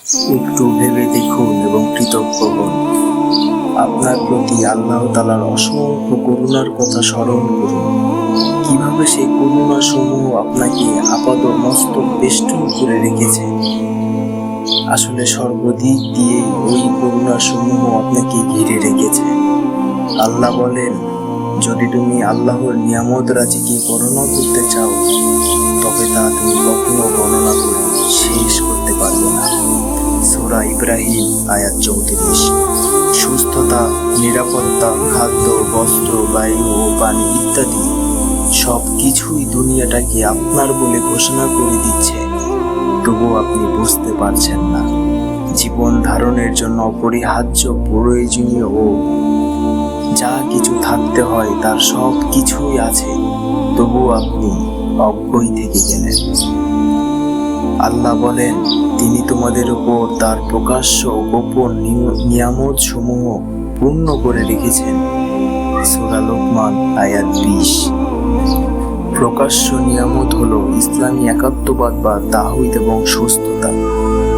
একটু ভেবে দেখুন এবং কৃতজ্ঞ হন। আপনার প্রতি আল্লাহ তাআলার অসংখ্য করুণার কথা স্মরণ করুন। কিভাবে সেই করুণা সমূহ আপনাকে আপাদ মস্তক বেষ্টন করে রেখেছে। আসলে সর্বদিক দিয়ে ওই করুণা সমূহ আপনাকে ঘিরে রেখেছে। আল্লাহ বলেন, যদি তুমি আল্লাহর নিয়ামত রাজিকে গণনা করতে চাও, তবে তা তুমি কখনো গণনা করে শেষ করতে পারবে না। সূরা ইব্রাহিম আয়াত 34। সুস্থতা, নিরাপত্তা, খাদ্য, বস্ত্র, বায়ু ও পানি ইত্যাদি সব কিছুই দুনিয়াটাকে আপনার বলে ঘোষণা করে দিচ্ছে, তবুও আপনি বুঝতে পারছেন না। জীবন ধারণের জন্য অপরিহার্য, প্রয়োজনীয় ও যা কিছু থাকতে হয় তার সব কিছুই আছে, তবুও আপনি অজ্ঞই থেকে গেলেন। আল্লাহ বলেন, তিনি তোমাদের উপর তার প্রকাশ্য ও গোপন নিয়ামত সমূহ পূর্ণ করে রেখেছেন। সূরা লোকমান আয়াত 20। প্রকাশ্য নিয়ামত হলো ইসলামী একাত্মবাদ বা তাওহীদ এবং সুস্থতা,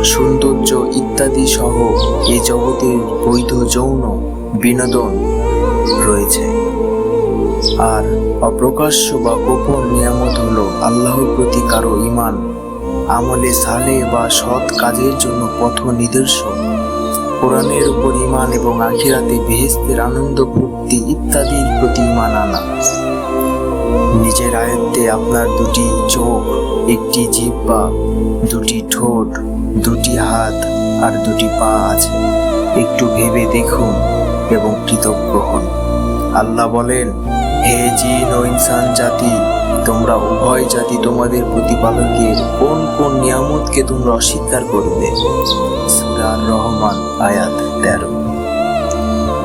সৌন্দর্য ইত্যাদি সহ এ জগতের বৈধ যৌন বিনোদন রয়েছে। আর অপ্রকাশ্য বা গোপন নিয়ামত হলো আল্লাহর প্রতি কারো ঈমান, আমলে সালেহ বা সৎ কাজের জন্য পথ নিদর্শন, কোরআনের উপর ঈমান এবং আখিরাতে বেহেশতের আনন্দ ফুর্তি ইত্যাদির প্রতি ঈমান আনা। নিজের আয়ত্তে আপনার দুটি চোখ, একটি জিহ্বা, দুটি ঠোঁট, দুটি হাত আর দুটি পা আছে। একটু ভেবে দেখুন এবং কৃতজ্ঞ হন। আল্লাহ বলেন, হে জিন ও ইনসান জাতি, তোমরা উভয় জাতি তোমাদের প্রতিপালকের কোন কোন নিয়ামতকে তোমরা অস্বীকার করবে। সূরা আর-রহমান আয়াত 13।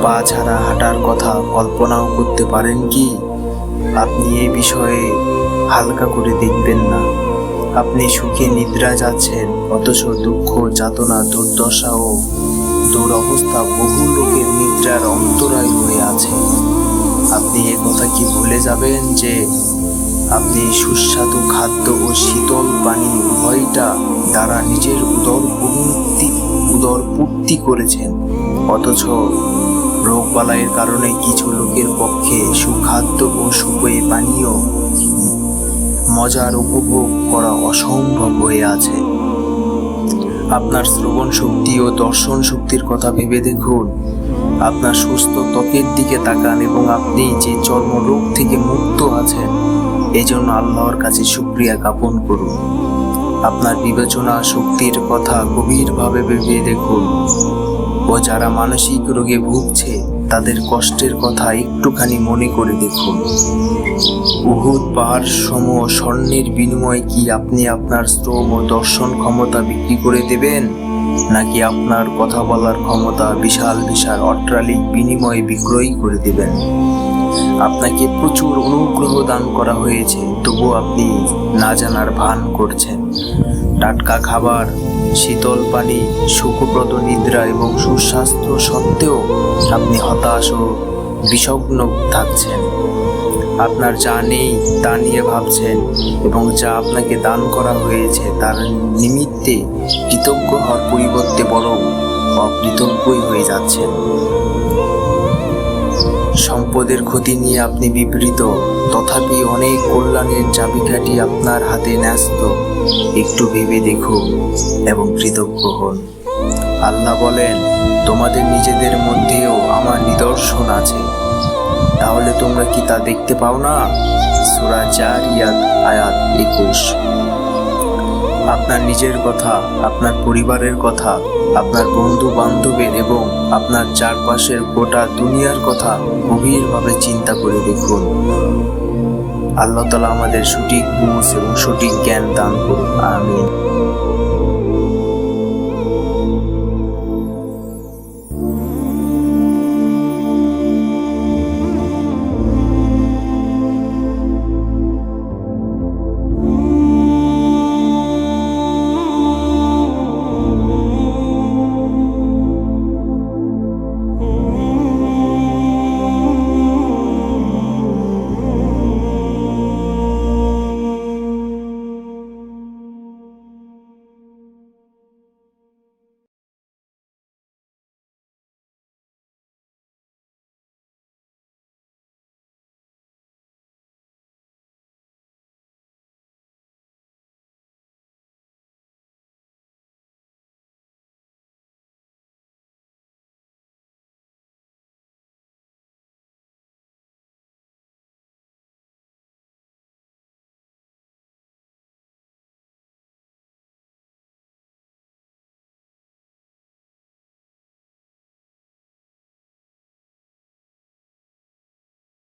পা ছাড়া হাঁটার কথা কল্পনাও করতে পারেন কি? আপনি এই বিষয়ে হালকা করে দেখবেন না। আপনি সুখে নিদ্রা যাচ্ছেন, অথচ দুঃখ, যাতনা, দুর্দশা ও দুরবস্থা বহু লোকের নিদ্রার অন্তরায় হয়ে আছে। আপনি এ কথা কি ভুলে যাবেন যে আপনি সুস্বাদু খাদ্য ও শীতল পানি উভয়টা দ্বারা নিজের উদর পূর্তি করেছেন, অথচ রোগবালাইয়ের কারণে কিছু লোকের পক্ষে সুখাদ্য ও সুপেয় পানীয় মজার উপভোগ করা অসম্ভব হয়ে আছে। আপনার শ্রবণ শক্তি ও দর্শন শক্তির কথা ভেবে দেখুন। আপনার সুস্থ ত্বকের দিকে তাকান এবং আপনি যে চর্মরোগ থেকে মুক্ত আছেন, এজন্য আল্লাহর কাছে শুকরিয়া জ্ঞাপন করুন। আপনার বিবেচনা শক্তির কথা গভীরভাবে ভেবে দেখুন ও যারা মানসিক রোগে ভুগছে তাদের কষ্টের কথা একটুখানি মনে করে দেখুন। উহুদ পাহাড় সম স্বর্ণের বিনিময়ে কি আপনি আপনার শ্রম ও দর্শন ক্ষমতা বিক্রি করে দেবেন, নাকি আপনার কথা বলার ক্ষমতা বিশাল বিশাল অট্টালিক বিনিময়ে বিক্রয় করে দেবেন? আপনাকে প্রচুর অনুগ্রহ দান করা হয়েছে, তবুও আপনি না জানার ভান করছেন। টাটকা খাবার, শীতল পানি, সুখপ্রদ নিদ্রা এবং সুস্বাস্থ্য সত্ত্বেও আপনি হতাশ ও বিষগ্ন থাকছেন। আপনার যা নেই তা নিয়ে ভাবছেন এবং যা আপনাকে দান করা হয়েছে তার নিমিত্তে কৃতজ্ঞ হওয়ার পরিবর্তে বরং অকৃতজ্ঞই হয়ে যাচ্ছেন। সম্পদের ক্ষতি নিয়ে আপনি বিবৃত, তথাপি অনেক কল্যাণের চাবিকাঠি আপনার হাতে ন্যস্ত। একটু ভেবে দেখুন এবং কৃতজ্ঞ হন। আল্লাহ বলেন, তোমাদের নিজেদের মধ্যেও আমার নিদর্শন আছে, তাহলে তোমরা কি তা দেখতে পাও না? সূরা জারিয়াত আয়াত 21। আপনার নিজের কথা, আপনার পরিবারের কথা, আপনার বন্ধু বান্ধবের এবং আপনার চারপাশের গোটা দুনিয়ার কথা গভীরভাবে চিন্তা করে দেখুন। আল্লাহ তাআলা আমাদের সঠিক বুঝ এবং সঠিক জ্ঞান দান করুন। আমিন।